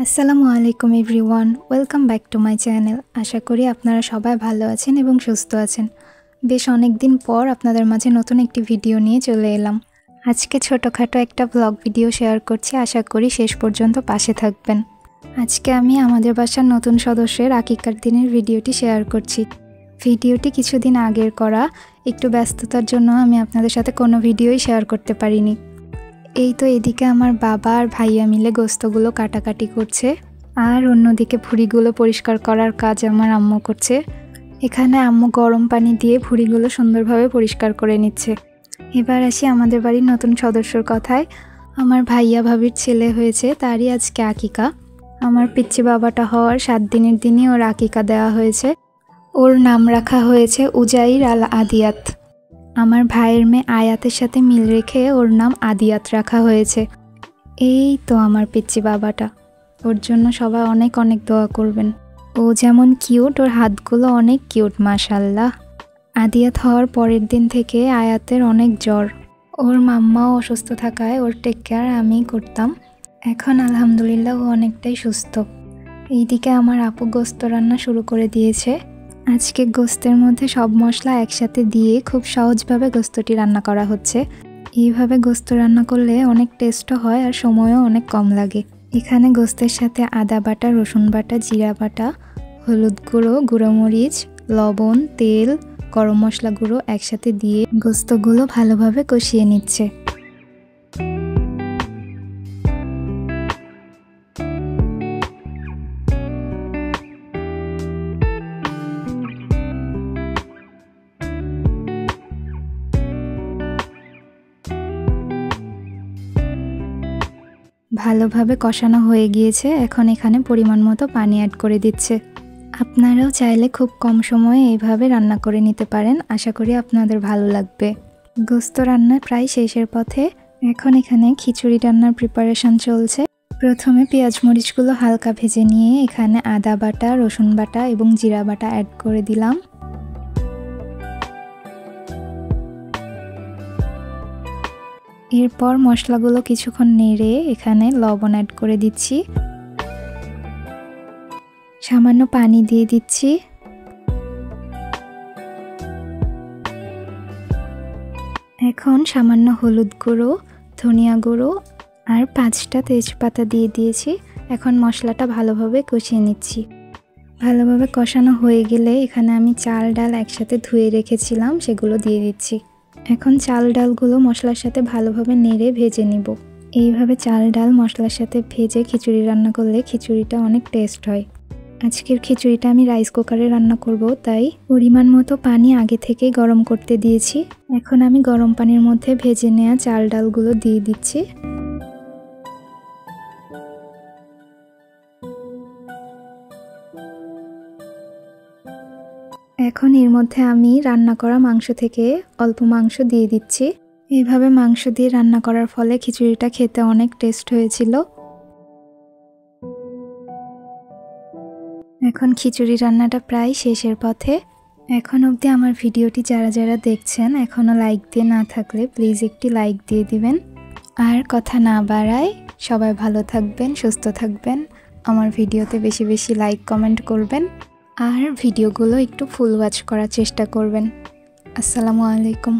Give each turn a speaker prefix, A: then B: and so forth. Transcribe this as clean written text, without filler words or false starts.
A: আসসালামু আলাইকুম everyone, welcome back to my channel. আশা করি আপনারা সবাই ভালো আছেন এবং সুস্থ আছেন। বেশ অনেক দিন পর আপনাদের মাঝে নতুন একটি ভিডিও নিয়ে চলে এলাম। আজকে ছোটোখাটো একটা ব্লগ ভিডিও শেয়ার করছি, আশা করি শেষ পর্যন্ত পাশে থাকবেন। আজকে আমি আমাদের বাসার নতুন সদস্যের আকিকার দিনের ভিডিওটি শেয়ার করছি। ভিডিওটি কিছুদিন আগের করা, একটু ব্যস্ততার জন্য আমি আপনাদের সাথে কোনো ভিডিওই শেয়ার করতে পারিনি। এই তো এদিকে আমার বাবা আর ভাইয়া মিলে গোস্তগুলো কাটাকাটি করছে, আর অন্যদিকে ভুঁড়িগুলো পরিষ্কার করার কাজ আমার আম্মু করছে। এখানে আম্মু গরম পানি দিয়ে ভুঁড়িগুলো সুন্দরভাবে পরিষ্কার করে নিচ্ছে। এবার আসি আমাদের বাড়ির নতুন সদস্যর কথায়। আমার ভাইয়া ভাবির ছেলে হয়েছে, তারই আজকে আকিকা। আমার পিচ্চি বাবাটা হওয়ার 7 দিনের দিনই ওর আকিকা দেওয়া হয়েছে। ওর নাম রাখা হয়েছে উজাইর আল আদিয়াত। আমার ভাইয়ের মেয়ে আয়াতের সাথে মিল রেখে ওর নাম আদিয়াত রাখা হয়েছে। এই তো আমার পিচ্চি বাবাটা, ওর জন্য সবাই অনেক অনেক দোয়া করবেন। ও যেমন কিউট, ওর হাতগুলো অনেক কিউট, মাশাল্লাহ। আদিয়াত হওয়ার পরের দিন থেকে আয়াতের অনেক জ্বর। ওর মাম্মাও অসুস্থ থাকায় ওর টেক কেয়ার আমিই করতাম। এখন আলহামদুলিল্লাহ ও অনেকটাই সুস্থ। এইদিকে আমার আপু গোস্ত রান্না শুরু করে দিয়েছে। আজকে গোস্তের মধ্যে সব মশলা একসাথে দিয়ে খুব সহজভাবে গোস্তটি রান্না করা হচ্ছে। এইভাবে গোস্ত রান্না করলে অনেক টেস্টও হয় আর সময়ও অনেক কম লাগে। এখানে গোস্তের সাথে আদা বাটা, রসুন বাটা, জিরা বাটা, হলুদ গুঁড়ো, গুঁড়ো মরিচ, লবণ, তেল, গরম মশলা গুঁড়ো একসাথে দিয়ে গোস্তগুলো ভালোভাবে কষিয়ে নিচ্ছে। ভালোভাবে কষানো হয়ে গিয়েছে, এখন এখানে পরিমাণ মতো পানি অ্যাড করে দিচ্ছে। আপনারাও চাইলে খুব কম সময়ে এইভাবে রান্না করে নিতে পারেন, আশা করি আপনাদের ভালো লাগবে। গোস্ত রান্না প্রায় শেষের পথে। এখন এখানে খিচুড়ি রান্নার প্রিপারেশন চলছে। প্রথমে পেঁয়াজ মরিচগুলো হালকা ভেজে নিয়ে এখানে আদা বাটা, রসুন বাটা এবং জিরা বাটা অ্যাড করে দিলাম। এরপর মশলাগুলো কিছুক্ষণ নেড়ে এখানে লবণ অ্যাড করে দিচ্ছি, সামান্য পানি দিয়ে দিচ্ছি। এখন সামান্য হলুদ গুঁড়ো, ধনিয়া গুঁড়ো আর 5টা তেজপাতা দিয়ে দিয়েছি। এখন মশলাটা ভালোভাবে কষিয়ে নিচ্ছি। ভালোভাবে কষানো হয়ে গেলে এখানে আমি চাল ডাল একসাথে ধুয়ে রেখেছিলাম, সেগুলো দিয়ে দিচ্ছি। এখন চাল ডালগুলো মশলার সাথে ভালোভাবে নেড়ে ভেজে নিব। এইভাবে চাল ডাল মশলার সাথে ভেজে খিচুড়ি রান্না করলে খিচুড়িটা অনেক টেস্ট হয়। আজকের খিচুড়িটা আমি রাইস কুকারে রান্না করব, তাই পরিমাণ মতো পানি আগে থেকেই গরম করতে দিয়েছি। এখন আমি গরম পানির মধ্যে ভেজে নেওয়া চাল ডালগুলো দিয়ে দিচ্ছি। এখন এর মধ্যে আমি রান্না করা মাংস থেকে অল্প মাংস দিয়ে দিচ্ছি। এইভাবে মাংস দিয়ে রান্না করার ফলে খিচুড়িটা খেতে অনেক টেস্ট হয়েছিল। এখন খিচুড়ি রান্নাটা প্রায় শেষের পথে। এখন অবধি আমার ভিডিওটি যারা যারা দেখছেন এখনও লাইক দিয়ে না থাকলে প্লিজ একটি লাইক দিয়ে দিবেন। আর কথা না বাড়ায় সবাই ভালো থাকবেন, সুস্থ থাকবেন। আমার ভিডিওতে বেশি বেশি লাইক কমেন্ট করবেন আর ভিডিওগুলো একটু ফুল ওয়াচ করার চেষ্টা করবেন। আসসালামু আলাইকুম।